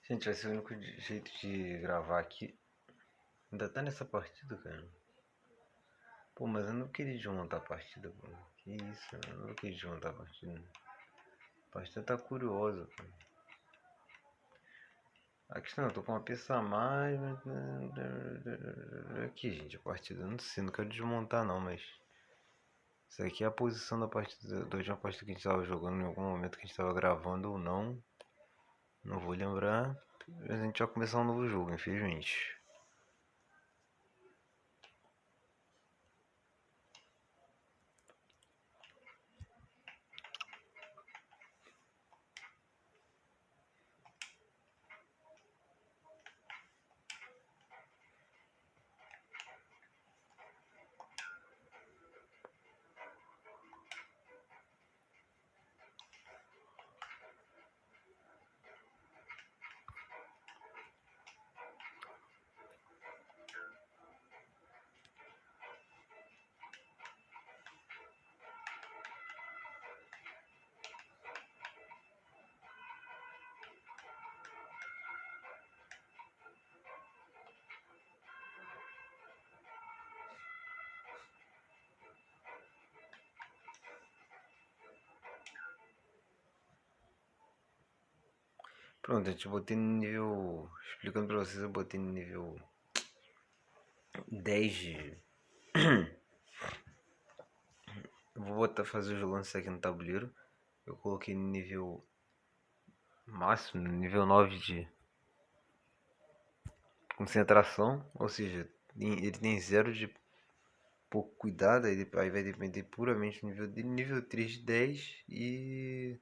Gente, vai ser o único jeito de gravar aqui. Ainda tá nessa partida, cara. Pô, mas eu não queria desmontar a partida, pô. Que isso, eu não queria desmontar a partida. A partida tá curiosa, pô. A questão é, eu tô com uma peça a mais, mas... Aqui, gente, a partida, eu não sei, não quero desmontar não, mas... Isso aqui é a posição da partida, da última partida que a gente tava jogando, em algum momento que a gente tava gravando ou não. Não vou lembrar. Mas a gente vai começar um novo jogo, infelizmente. Pronto, gente, eu botei no nível. Explicando pra vocês, eu botei no nível 10 de. Eu vou botar fazer os lances aqui no tabuleiro. Eu coloquei no nível máximo, no nível 9 de concentração. Ou seja, ele tem zero de pouco cuidado. Aí vai depender puramente do nível dele. Nível 3 de 10. E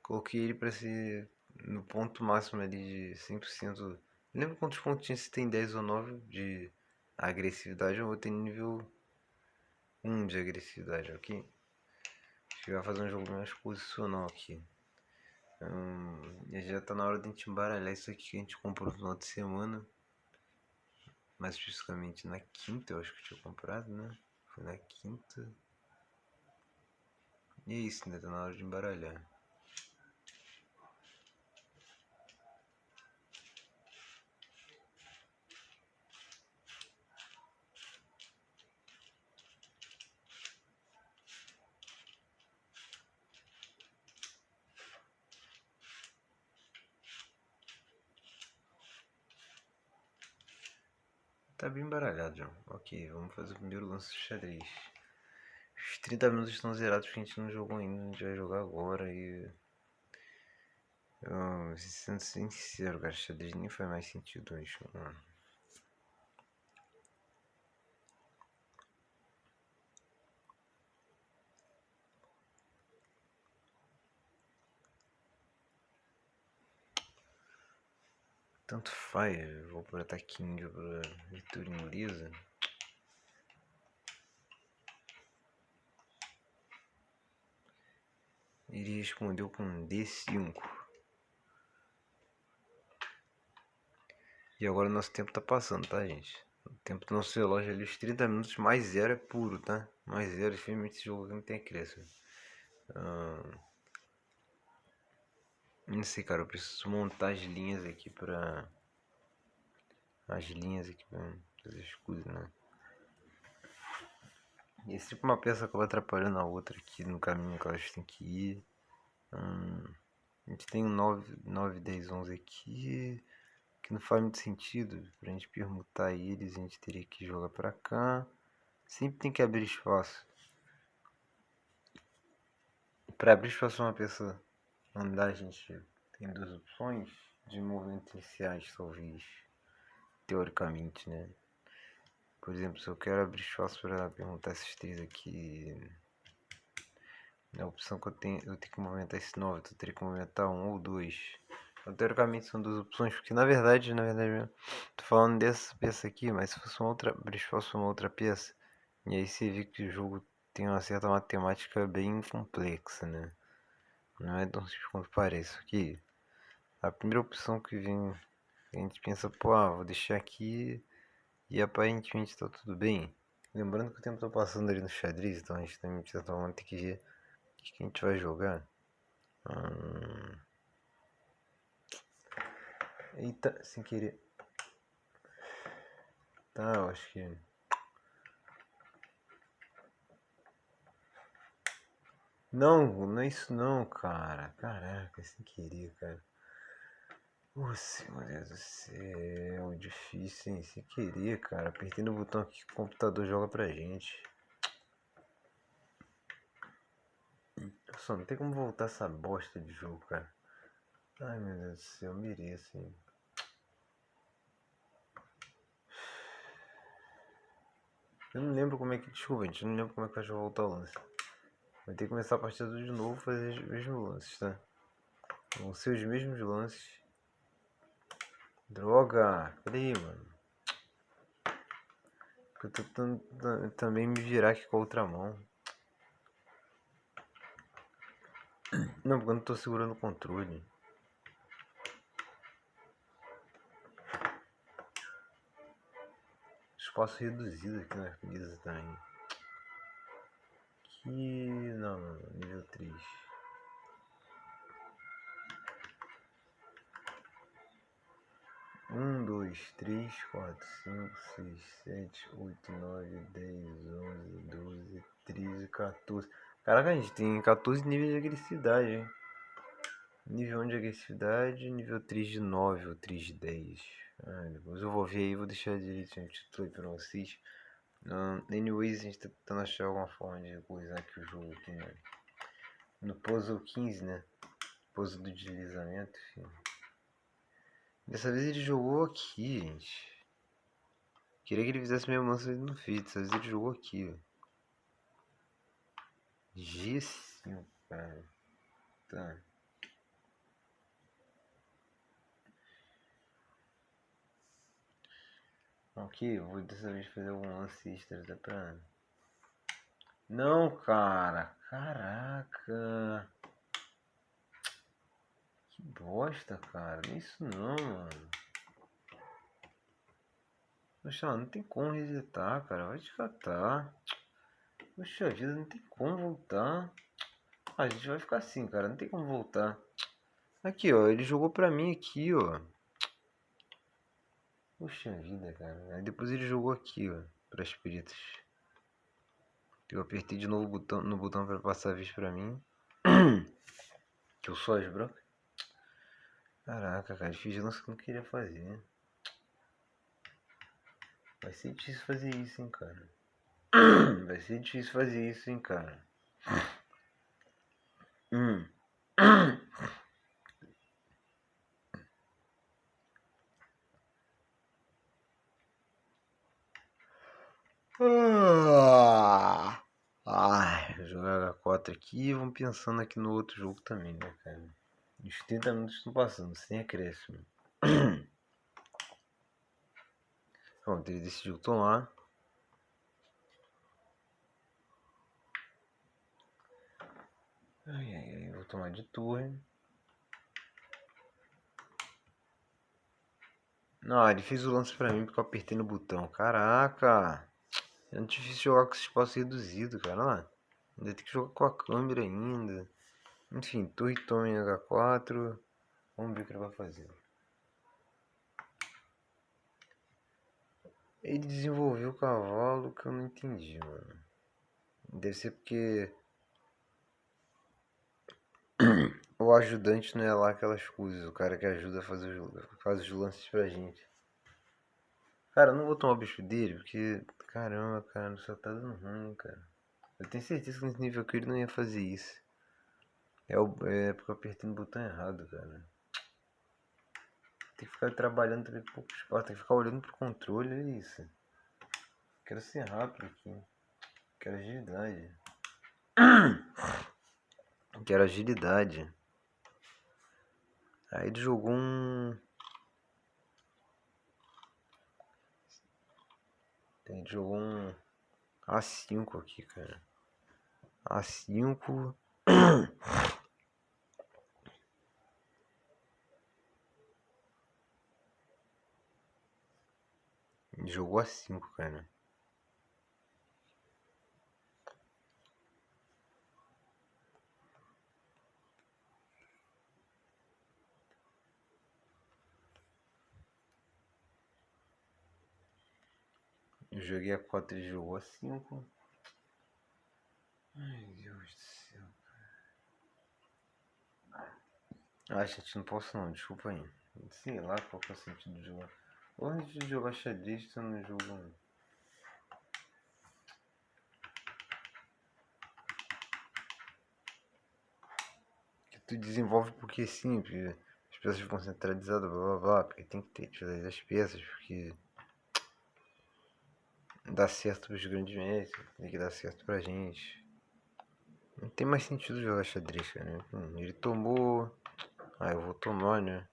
coloquei ele pra ser no ponto máximo ali de 100%. Lembra quantos pontos tinha se tem 10 ou 9 de agressividade? Eu botei no nível 1 de agressividade aqui. Acho que vai fazer um jogo mais posicional aqui. Já tá na hora de a gente embaralhar isso aqui que a gente comprou no final de semana. Mais especificamente na quinta, eu acho que eu tinha comprado, né? Foi na quinta. E é isso, ainda tá na hora de embaralhar. Tá bem embaralhado já. Ok, vamos fazer o primeiro lance de xadrez. Os 30 minutos estão zerados porque a gente não jogou ainda, a gente vai jogar agora e. Sendo sincero, cara, xadrez nem faz mais sentido hoje. Tanto faz, eu vou por ataque índio pra leitura inglesa. Ele respondeu com D5. E agora nosso tempo tá passando, tá, gente? O tempo do nosso relógio ali, os 30 minutos mais zero é puro, tá? Mais zero, infelizmente esse jogo aqui não tem acréscimo. Não sei, cara, eu preciso montar as linhas aqui pra... As linhas aqui pra fazer escudo, né? E esse tipo uma peça acaba atrapalhando a outra aqui no caminho que elas têm que ir. A gente tem um 9, 10, 11 aqui, que não faz muito sentido. Pra gente permutar eles, a gente teria que jogar pra cá. Sempre tem que abrir espaço. Pra abrir espaço uma peça andar, a gente tem duas opções de movimentos iniciais, talvez. Teoricamente, né? Por exemplo, se eu quero abrir espaço para perguntar esses três aqui, a opção que eu tenho que movimentar esse 9, eu teria que movimentar um ou dois. Então, teoricamente são duas opções, porque na verdade, tô falando dessa peça aqui, mas se fosse uma outra, abrir espaço para uma outra peça, e aí você vê que o jogo tem uma certa matemática bem complexa, né? Não é tão simples quanto parece. Aqui, a primeira opção que vem, a gente pensa, pô, vou deixar aqui e aparentemente tá tudo bem. Lembrando que o tempo tá passando ali no xadrez, então a gente também precisa ter que ver o que a gente vai jogar. Eita, sem querer. Tá, eu acho que... Não, não é isso não, cara. Caraca, sem querer, cara. Nossa, meu Deus do céu, difícil, hein? Sem querer, cara. Apertei no botão aqui que o computador joga pra gente. Só não tem como voltar essa bosta de jogo, cara. Ai, meu Deus do céu, eu mereço, hein? Eu não lembro como é que... Desculpa, gente. Eu não lembro como é que faz pra voltar o lance. Vai ter que começar a partida de novo e fazer os mesmos lances, tá? Vão ser os mesmos lances. Droga! Cadê, mano? Eu tô tentando também me virar aqui com a outra mão. Não, porque eu não tô segurando o controle. Espaço reduzido aqui na mesa também. Aqui... Não, nível 3. 1, 2, 3, 4, 5, 6, 7, 8, 9, 10, 11, 12, 13, 14. Caraca, a gente tem 14 níveis de agressividade, hein? Nível 1 de agressividade, nível 3 de 9 ou 3 de 10. Depois eu vou ver aí, vou deixar direitinho o título aí pra vocês. Anyways, a gente tá tentando achar alguma forma de coisar aqui o jogo aqui, né? No puzzle 15, né? Puzzle do deslizamento, enfim. Dessa vez ele jogou aqui, gente. Queria que ele fizesse mesmo lance, ele não fez. Dessa vez ele jogou aqui, ó. G5, cara. Tá. Ok, eu vou dessa vez fazer algum lance extra, dá pra... Não, cara. Caraca. Que bosta, cara. Não é isso não, mano. Poxa, não tem como resetar, cara. Vai te catar. Poxa vida, não tem como voltar. A gente vai ficar assim, cara. Não tem como voltar. Aqui, ó. Ele jogou pra mim aqui, ó. Poxa vida, cara. Aí depois ele jogou aqui, ó. Pras pretas. Eu apertei de novo no botão pra passar a vez pra mim. Que eu sou as brancas. Caraca, cara. Fiz lance que eu não queria fazer. Vai ser difícil fazer isso, hein, cara. Vai ser difícil fazer isso, hein, cara. Hum. Ai, jogar H4 aqui e vamos pensando aqui no outro jogo também, né, cara? Os 30 minutos estão passando, sem acréscimo. Pronto, ele decidiu tomar. Ai, vou tomar de torre. Não, ele fez o lance pra mim porque eu apertei no botão. Caraca! É muito difícil jogar com esse espaço reduzido, cara. Olha lá. Ainda tem que jogar com a câmera ainda. Enfim, torre toma em H4. Vamos ver o que ele vai fazer. Ele desenvolveu o cavalo que eu não entendi, mano. Deve ser porque o ajudante não é lá aquelas coisas. O cara que ajuda a fazer faz os lances pra gente. Cara, eu não vou tomar o bicho dele porque... Caramba, cara, só tá dando ruim, cara. Eu tenho certeza que nesse nível aqui ele não ia fazer isso. É porque eu apertei no botão errado, cara. Tem que ficar trabalhando também com pouco espaço. Tem que ficar olhando pro controle, é isso. Quero ser rápido aqui. Quero agilidade. Quero agilidade. Aí ele jogou um... Ele jogou um A5 aqui, cara. A5. Ele jogou A5, cara. Eu joguei a 4 e ele jogou a 5. Ai, Deus do céu. Ah, gente, não posso não, desculpa aí. Sei lá qual que é o sentido de jogar. Onde de jogar xadrez tu não jogo não. Que tu desenvolve porque sim, porque as peças ficam centralizadas, blá blá blá, porque tem que ter que fazer as peças, porque dá certo pros grandes mestres, tem que dar certo pra gente. Não tem mais sentido jogar xadrez, cara. Né? Ele tomou. Ah, eu vou tomar, né?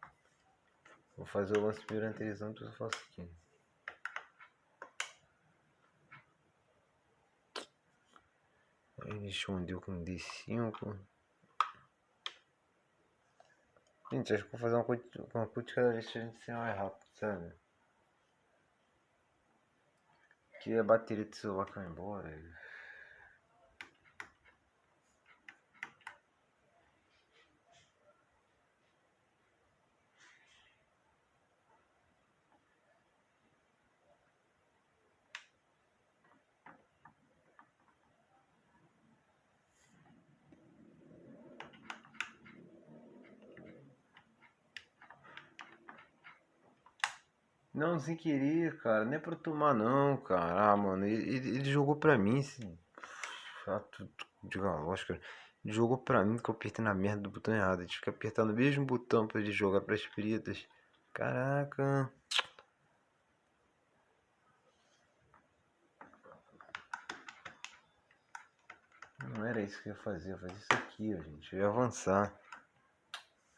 Vou fazer o lance primeiro anterior, depois eu faço aqui. Aí ele escondeu com D5. Gente, acho que vou fazer uma cut cada vez que a gente ser mais rápido, sabe? Que a bateria do celular vai embora. Não, sem querer, cara. Não é pra eu tomar, não, cara. Ah, mano, ele jogou pra mim esse chato de galocha, cara. Ele jogou pra mim que eu apertei na merda do botão errado. A gente fica apertando o mesmo botão pra ele jogar pras pretas. Caraca. Não era isso que eu ia fazer isso aqui, ó, gente. Eu ia avançar.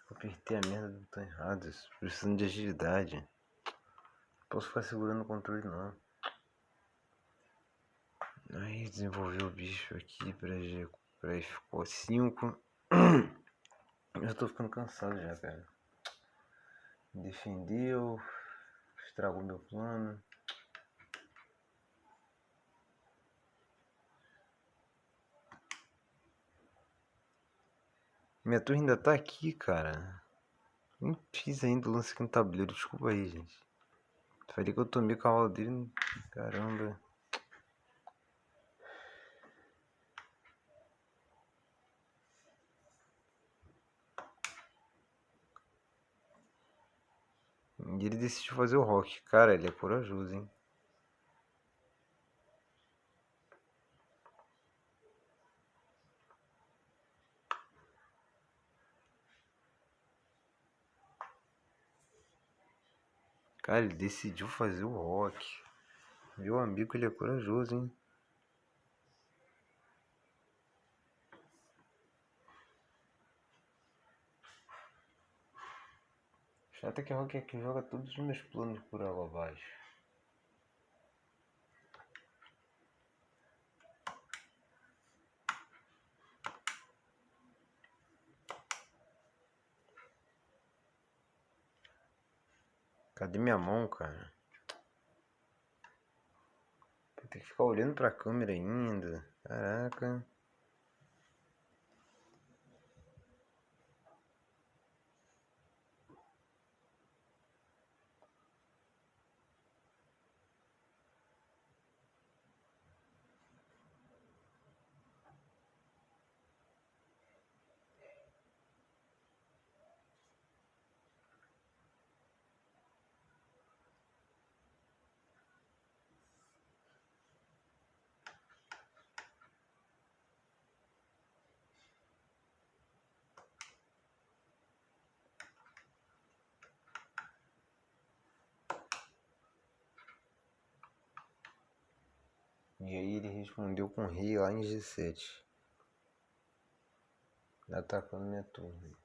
Eu apertei a merda do botão errado. Precisando de agilidade. Não posso ficar segurando o controle, não. Aí desenvolveu o bicho aqui pra F5. Eu tô ficando cansado já, cara. Defendeu. Estragou meu plano. Minha torre ainda tá aqui, cara. Nem fiz ainda o lance aqui no tabuleiro. Desculpa aí, gente. Falei que eu tomei o cavalo dele. Caramba. E ele decidiu fazer o rock. Cara, ele é corajoso, hein. Cara, ele decidiu fazer o rock. Meu amigo, ele é corajoso, hein. Chato é que o rock é que joga todos os meus planos por água abaixo. Cadê minha mão, cara? Vou ter que ficar olhando pra câmera ainda. Caraca. E aí ele respondeu com rei lá em G7. Atacando minha torre.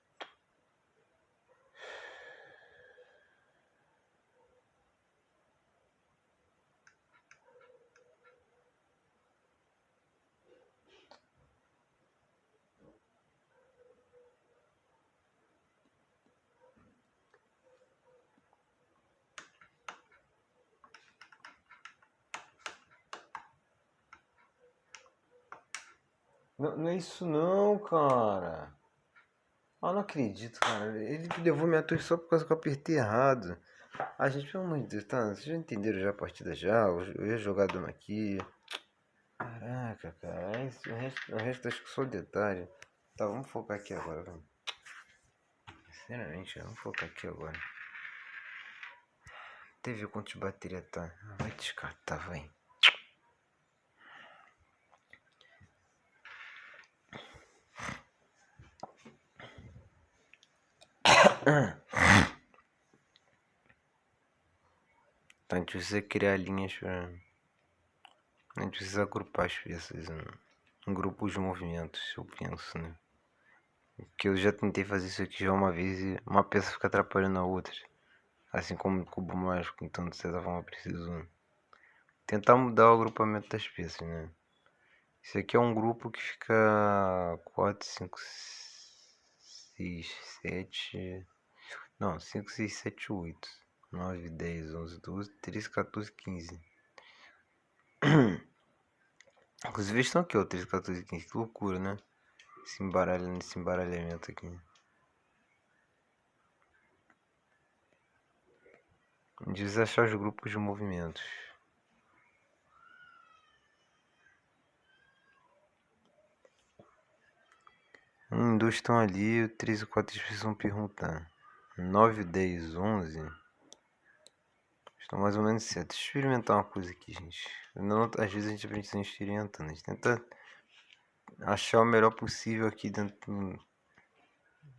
Não, não é isso não, cara. Ah, não acredito, cara. Ele levou minha torre só por causa que eu apertei errado. A gente, pelo amor de Deus, tá? Vocês já entenderam já a partida já? Eu ia jogar dando aqui. Caraca, cara. O resto acho que só detalhe. Tá, vamos focar aqui agora, vamos. Sinceramente, vamos focar aqui agora. TV quanto de bateria tá? Vai descartar, vai. Tá, a gente precisa criar linhas pra... A gente precisa agrupar as peças em grupos de movimentos, eu penso, né? Porque eu já tentei fazer isso aqui já uma vez e uma peça fica atrapalhando a outra. Assim como o cubo mágico, então de certa forma eu preciso tentar mudar o agrupamento das peças, né? Esse aqui é um grupo que fica 4, 5, 6, 7... Não, 5, 6, 7, 8, 9, 10, 11, 12, 13, 14, 15. Inclusive eles estão aqui, ó, 13, 14, 15. Que loucura, né? Esse embaralhamento aqui. Desachar os grupos de movimentos. Um e 2 estão ali, o 3 e 4 eles precisam perguntar. 9, 10, 11 estão mais ou menos certos. Deixa eu experimentar uma coisa aqui, gente. Não, às vezes a gente aprende sem experimentando. A gente tenta achar o melhor possível aqui dentro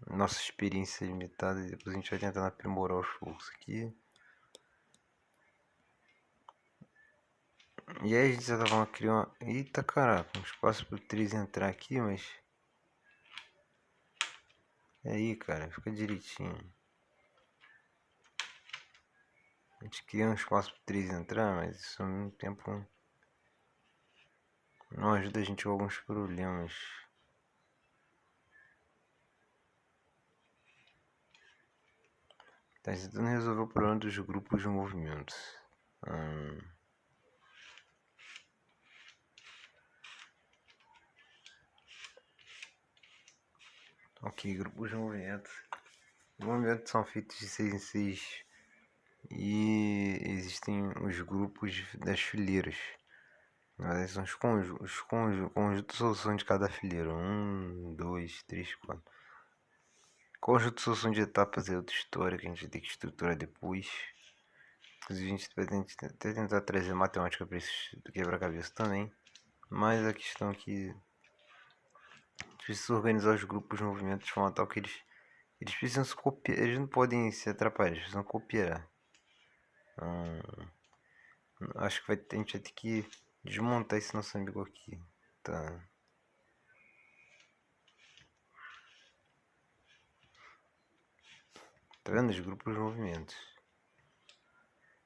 da nossa experiência limitada. E depois a gente vai tentando aprimorar os fluxos aqui. E aí a gente já tava criando uma... Eita caraca, um espaço pro 3 entrar aqui, mas... E aí, cara, fica direitinho. A gente cria um espaço pro 3 entrar, mas isso ao mesmo tempo não ajuda a gente com alguns problemas. Tá tentando resolver o problema dos grupos de movimentos. Ok, grupos de movimentos. Os movimentos são feitos de 6 em 6 e existem os grupos das fileiras. Na verdade, são os conjuntos de solução de cada fileira. 1, 2, 3, 4. Conjunto de solução de etapas é outra história que a gente vai ter que estruturar depois. Inclusive, a gente vai até tentar trazer matemática para esse quebra-cabeça também. Mas a questão é que a gente precisa organizar os grupos de movimentos de forma tal que eles precisam se copiar. Eles não podem se atrapalhar, eles precisam copiar. Acho que a gente vai ter que desmontar esse nosso amigo aqui. Tá. Tá vendo? Os grupos de movimentos.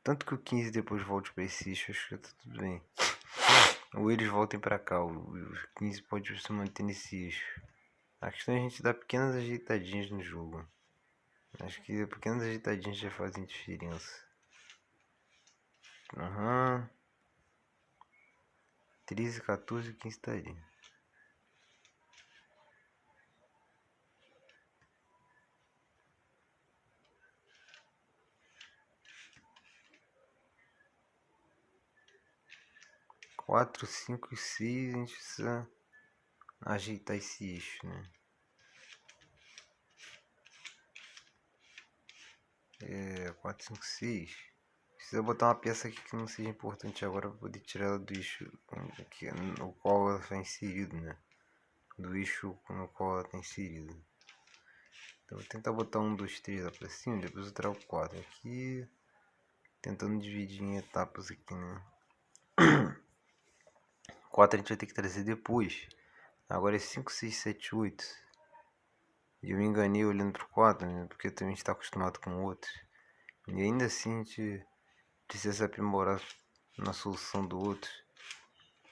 Tanto que o 15 depois volte para esse eixo, acho que tá tudo bem. Ou eles voltem para cá, o 15 pode se manter nesse eixo. A questão é a gente dar pequenas ajeitadinhas no jogo. Acho que pequenas ajeitadinhas já fazem diferença. Aham. 13, 14 e 15 estaria. Quatro, 5 e 6 a gente precisa ajeitar esse eixo, né? 4, 5, 6. Precisa botar uma peça aqui que não seja importante agora para poder tirar ela do eixo no qual ela está inserido, né? Do eixo no qual ela está inserida. Então vou tentar botar 1, 2, 3 lá pra cima, depois eu trago 4 aqui. Tentando dividir em etapas aqui, né? 4 a gente vai ter que trazer depois. Agora é 5, 6, 7, 8. E eu me enganei olhando pro 4, né? Porque também está acostumado com o outro. E ainda assim a gente precisa se aprimorar na solução do outro.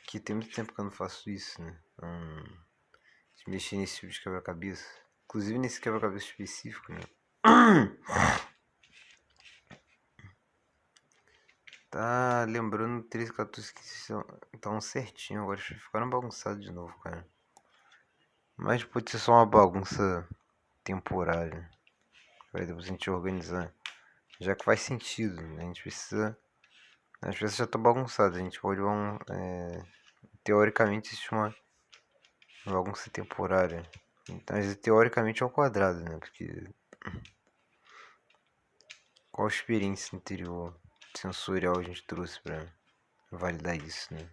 Que tem muito tempo que eu não faço isso, né? De mexer nesse tipo de quebra-cabeça. Inclusive nesse quebra-cabeça específico, né? Tá lembrando 13, 14 que estavam certinho. Agora ficaram bagunçados de novo, cara. Mas pode ser só uma bagunça temporária. Vai depois a gente organizar Já que faz sentido, né? A gente precisa. As peças já estão bagunçadas, a gente pode. Teoricamente existe uma bagunça temporária. Então, teoricamente é um quadrado, né? Porque qual experiência interior sensorial a gente trouxe pra validar isso, né?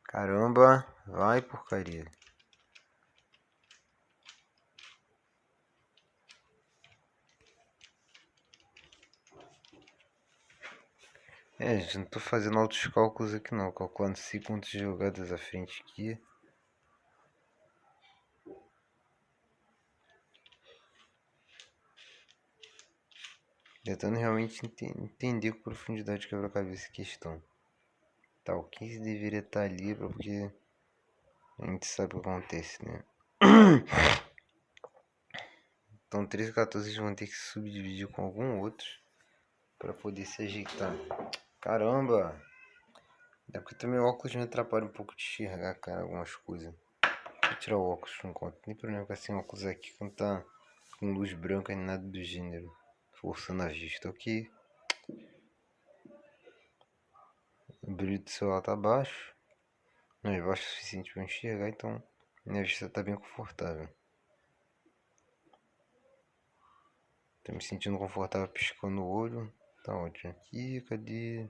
Caramba, vai porcaria. Gente, não tô fazendo altos cálculos aqui não, calculando 5 jogadas à frente aqui. Tentando realmente entender com profundidade de quebra-cabeça a questão. Tá, o 15 deveria estar ali porque a gente sabe o que acontece, né? Então 13 e 14 vão ter que subdividir com algum outro para poder se ajeitar. Caramba! É porque também o óculos me atrapalha um pouco de enxergar, cara, algumas coisas. Deixa eu tirar o óculos por enquanto. Não tem problema com assim óculos aqui quando tá com luz branca nem nada do gênero. Forçando a vista, ok? O brilho do celular tá baixo. Não é baixo o suficiente para enxergar, então minha vista tá bem confortável. Tô me sentindo confortável piscando o olho. Tá ótimo. Aqui, cadê?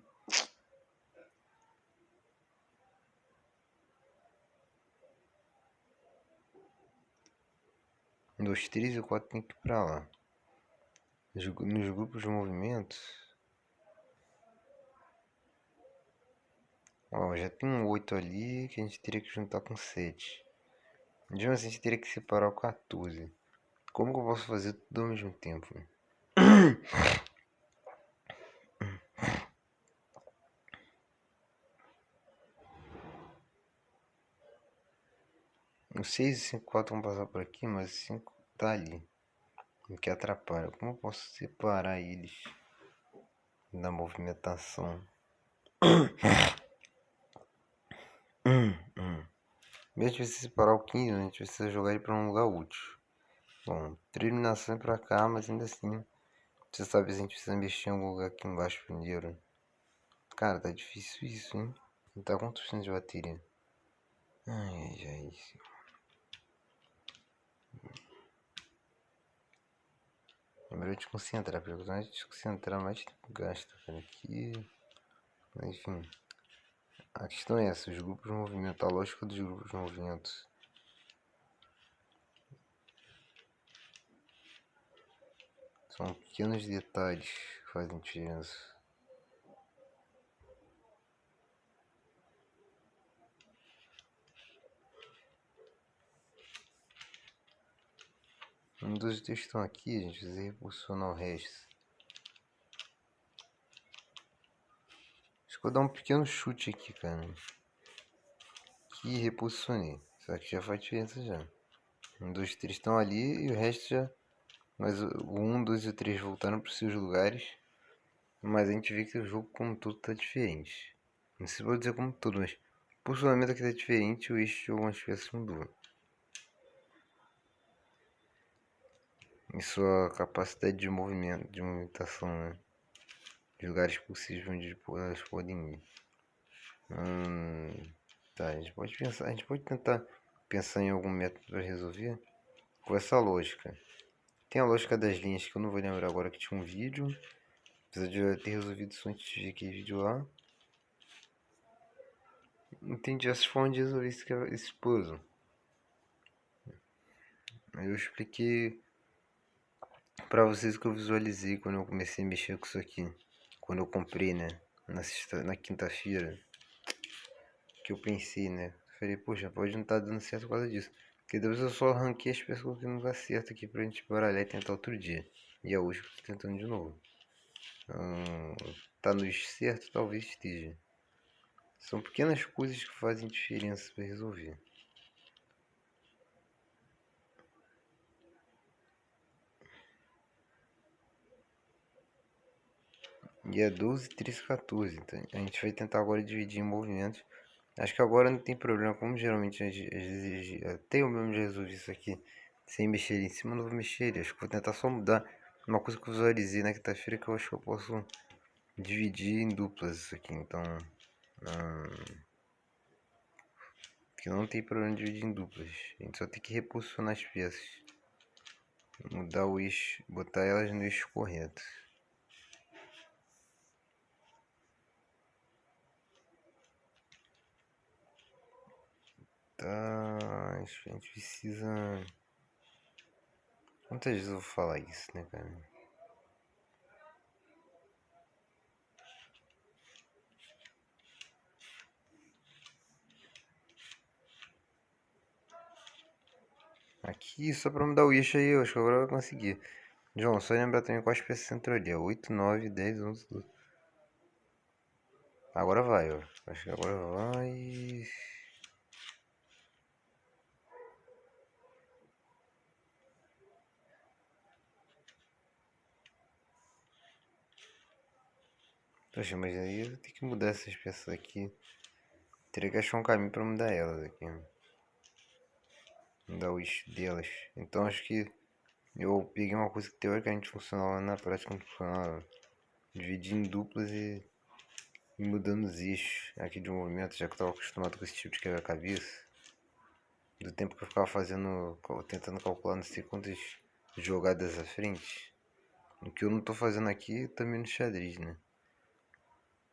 Dois, três e 4 tem que ir pra lá. Nos grupos de movimentos. Ó, já tem um 8 ali que a gente teria que juntar com 7. De assim a gente teria que separar o 14. Como que eu posso fazer tudo ao mesmo tempo? O 6 e 5 4 vão passar por aqui, mas o 5 tá ali. O que atrapalha. Como eu posso separar eles da movimentação? Mesmo que você separar o 15, a gente precisa jogar ele para um lugar útil. Bom, eliminação é pra cá, mas ainda assim. Você sabe se a gente precisa mexer em algum lugar aqui embaixo primeiro. Cara, tá difícil isso, hein? Tá quantos por cento de bateria? Ai, já é isso. Lembrou de concentrar, porque quanto mais a gente concentrar, mais tempo gasta, cara. Aqui. Enfim. A questão é essa, os grupos de movimento, a lógica dos grupos de movimento. São pequenos detalhes que fazem diferença. Dos textos estão aqui, a gente precisa repulsionar o resto. Acho que vou dar um pequeno chute aqui, cara. Que repulsionei. Só que já faz diferença já. 1, 2, 3 estão ali e o resto já. Mas o 1, 2 e o 3 voltaram para os seus lugares. Mas a gente vê que o jogo como todo tá diferente. Não sei se vou dizer como todo, mas o posicionamento aqui tá diferente e o eixo de algumas peças mudou. E sua capacidade de movimento, de movimentação, né? De lugares possíveis onde elas podem ir. Tá, a gente pode pensar, a gente pode tentar pensar em algum método para resolver com essa lógica. Tem a lógica das linhas que eu não vou lembrar agora que tinha um vídeo. Apesar de eu ter resolvido isso antes de ver aquele vídeo lá. Entendi essa forma de resolver esse puzzle. Eu expliquei pra vocês o que eu visualizei quando eu comecei a mexer com isso aqui. Quando eu comprei, né? Na quinta-feira. Que eu pensei, né? Falei, poxa, pode não estar dando certo por causa disso. Porque depois eu só arranquei as pessoas que não dá certo aqui pra gente baralhar e tentar outro dia. E é hoje que eu tô tentando de novo. Tá no certo? Talvez esteja. São pequenas coisas que fazem diferença para resolver. E é 12, 13, 14. Então a gente vai tentar agora dividir em movimentos. Acho que agora não tem problema. Como geralmente às vezes até eu mesmo já resolvi isso aqui sem mexer em cima, eu não vou mexer. Acho que vou tentar só mudar. Uma coisa que eu visualizei na quinta-feira que eu acho que eu posso dividir em duplas isso aqui. Então, que não tem problema de dividir em duplas. A gente só tem que reposicionar as peças. Mudar o eixo, botar elas no eixo correto. Tá, acho que a gente precisa... Quantas vezes eu vou falar isso, né, cara? Aqui, só pra mudar o eixo aí, eu acho que agora vai conseguir. João, só lembrar também quais peças entrou ali. 8, 9, 10, 11, 12. Agora vai, ó. Acho que agora vai. Poxa, mas aí eu tenho que mudar essas peças aqui. Teria que achar um caminho pra mudar elas aqui. Mudar o eixo delas. Então acho que eu peguei uma coisa que teoricamente funcionava, na prática não funcionava. Dividi em duplas e mudando os eixos aqui de movimento, já que eu tava acostumado com esse tipo de quebra-cabeça. Do tempo que eu ficava fazendo, tentando calcular não sei quantas jogadas à frente. O que eu não tô fazendo aqui também no xadrez, né?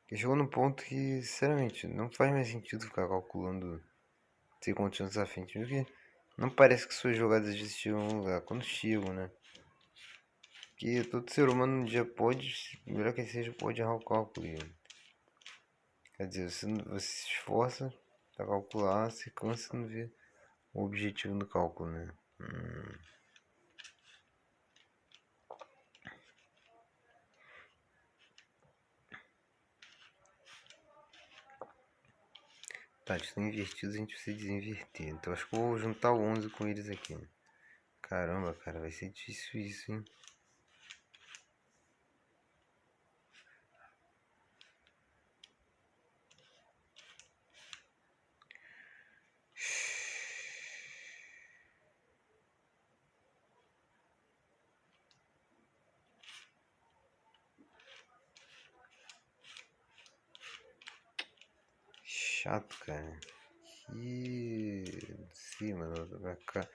Porque chegou num ponto que, sinceramente, não faz mais sentido ficar calculando não sei quantos anos à frente. Porque não parece que suas jogadas já chegam a um lugar. Quando chegam, né? Porque todo ser humano um dia pode, melhor que seja, pode errar o cálculo. Quer dizer, você se esforça pra calcular, se cansa e não vê o objetivo do cálculo, né? Tá, eles estão invertidos, a gente precisa desinverter. Então acho que eu vou juntar o 11 com eles aqui. Caramba, cara, vai ser difícil isso, hein? Chato, cara. Que... Sim, mano, vai ficar...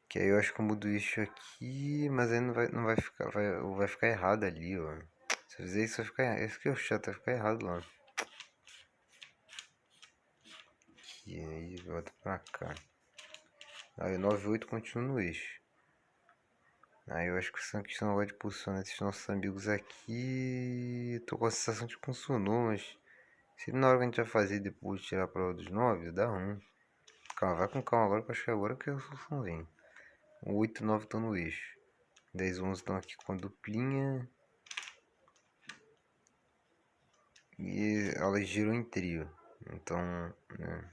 Que aí eu acho que eu mudo isso aqui, mas aí não vai ficar, vai ficar errado ali, ó. Se eu fizer isso, vai ficar errado. Esse que é o chato, vai ficar errado lá. E aí, volta pra cá. Aí o 9-8 continua no eixo. Aí eu acho que essa questão agora de posicionar esses nossos amigos aqui... Tô com a sensação de que funcionou, mas... Se na hora que a gente vai fazer depois de tirar a prova dos 9, dá ruim. Calma, vai com calma agora, que eu acho que agora que a solução vem. O 8 e 9 estão no eixo. 10 e 11 estão aqui com a duplinha. E elas giram em trio. Então, né.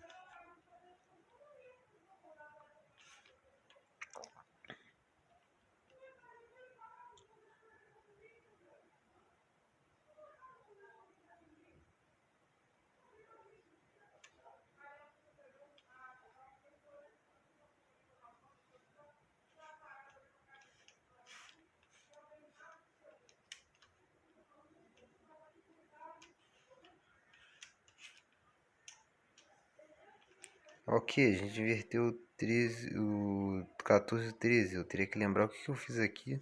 Ok, a gente inverteu o 13, o 14 e o 13. Eu teria que lembrar o que eu fiz aqui.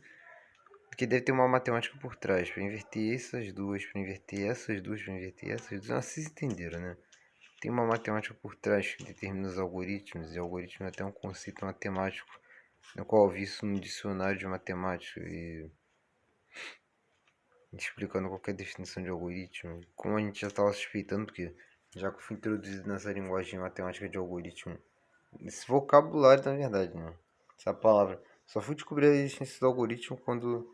Porque deve ter uma matemática por trás. Para inverter essas duas, para inverter essas duas, para inverter essas duas. Nossa, vocês entenderam, né? Tem uma matemática por trás que determina os algoritmos. E algoritmo é até um conceito matemático no qual eu vi isso no dicionário de matemática. E explicando qual é a definição de algoritmo. Como a gente já estava suspeitando, porque já que eu fui introduzido nessa linguagem matemática de algoritmo, esse vocabulário na verdade, né? Essa palavra. Só fui descobrir a existência do algoritmo quando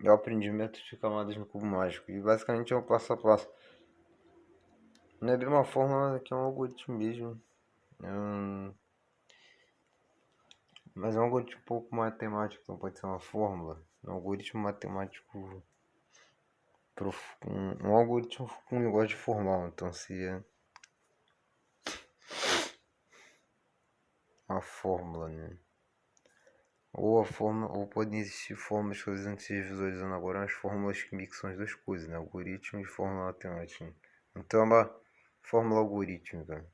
eu aprendi método de camadas no cubo mágico. E basicamente é um passo a passo. Não é bem uma fórmula, mas aqui é um algoritmo mesmo. Mas é um algoritmo um pouco matemático, então pode ser uma fórmula. Um algoritmo matemático. Um algoritmo com linguagem formal. Então seria a fórmula, né? Ou a fórmula, ou podem existir fórmulas que a gente esteja visualizando agora, as fórmulas que mixam as duas coisas, né? Algoritmo e fórmula matemática. Então é uma fórmula algorítmica,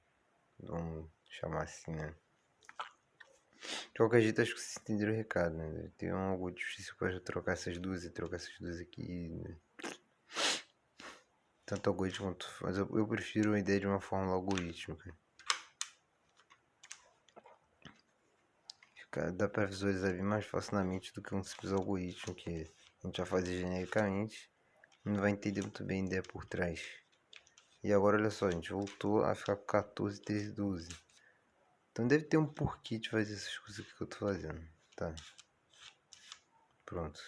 vamos chamar assim, né? De qualquer jeito, acho que vocês entenderam o recado, né? Tem um algo difícil para trocar essas duas e trocar essas duas aqui, né? Tanto algoritmo quanto. Mas eu prefiro a ideia de uma fórmula algorítmica. Dá para visualizar bem mais facilmente do que um simples algoritmo que a gente já faz genericamente. Não vai entender muito bem a ideia por trás. E agora olha só, a gente voltou a ficar com 14, 13, 12. Então deve ter um porquê de fazer essas coisas que eu tô fazendo. Tá. Pronto.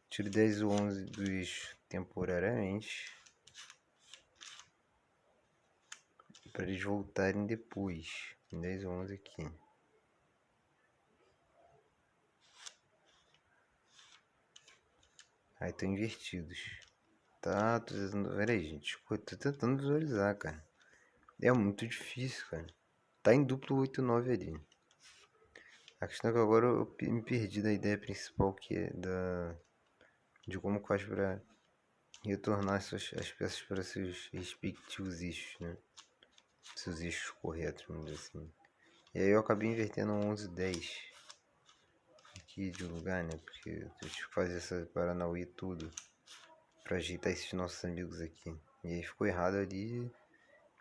Tiro 10 ou 11 dos temporariamente. Para eles voltarem depois. 10 ou 11 aqui. Aí estão invertidos. Tá, tô tentando. Pera aí, gente. Eu tô tentando visualizar, cara. É muito difícil, cara. Tá em duplo 8 9 ali. A questão é que agora eu me perdi da ideia principal, que é de como faz pra retornar as peças para seus respectivos eixos, né? Seus eixos corretos, vamos dizer assim. E aí eu acabei invertendo um 11 10 aqui de lugar, né? Porque eu tive que fazer essa paranauê tudo pra ajeitar esses nossos amigos aqui. E aí ficou errado ali.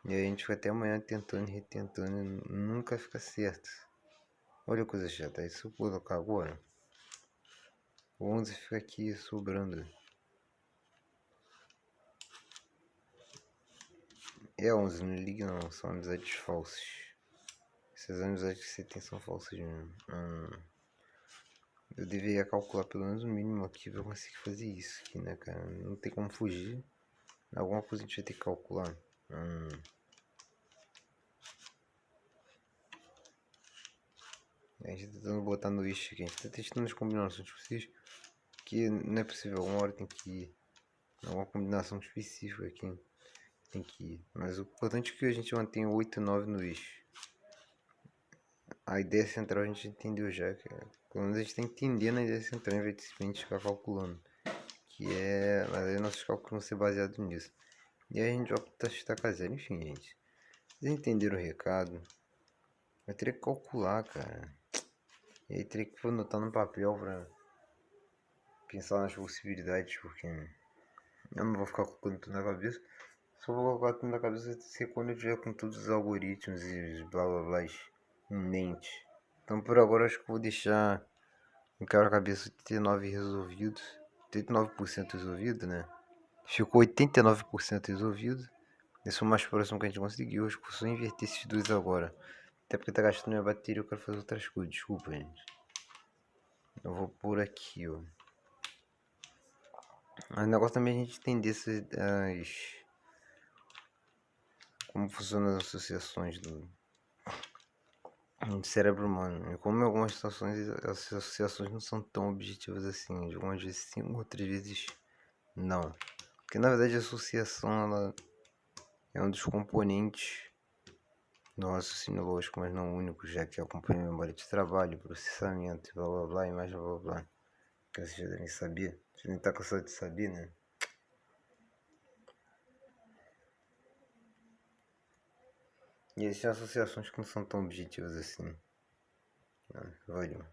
E aí a gente fica até amanhã tentando e retentando e nunca fica certo. Olha a coisa chata, aí se eu colocar agora, o 11 fica aqui sobrando. É 11, não ligue não, são amizades falsas. Essas amizades que você tem são falsas mesmo. Eu deveria calcular pelo menos o mínimo aqui pra conseguir fazer isso aqui, né, cara? Não tem como fugir. Alguma coisa a gente vai ter que calcular. A gente tá tentando botar no eixo aqui. A gente tá testando as combinações possíveis. Que não é possível, alguma hora tem que ir. Alguma combinação específica aqui tem que ir. Mas o importante é que a gente mantenha 8 e 9 no eixo. A ideia central a gente entendeu já. Pelo menos a gente tá entendendo a ideia central em vez de simplesmente ficar calculando. Que é. Mas aí nossos cálculos vão ser baseados nisso. E aí a gente opta estacar zero. Enfim, gente. Vocês entenderam o recado? Eu teria que calcular, cara. E aí teria que anotar no papel pra pensar nas possibilidades, porque eu não vou ficar colocando tudo na cabeça. Só vou colocar tudo na cabeça se quando eu tiver com todos os algoritmos e os blá blá blá em mente. Então por agora acho que vou deixar o quebra-cabeça 89 resolvido. 89% resolvido, né? Ficou 89% resolvido. Esse é o mais próximo que a gente conseguiu. Acho que vou só inverter esses dois agora. Até porque tá gastando minha bateria e eu quero fazer outras coisas. Desculpa, gente. Eu vou por aqui, ó. Mas o negócio também é a gente entender como funcionam as associações do cérebro humano. E como em algumas situações as associações não são tão objetivas assim. De algumas vezes sim, outras vezes não. Porque na verdade a associação ela é um dos componentes do raciocínio lógico, mas não o único, já que acompanha a memória de trabalho, processamento, blá blá blá e mais blá blá blá. Que vocês já devem saber. Vocês nem tá cansado de saber, né? E existem associações que não são tão objetivas assim. Valeu.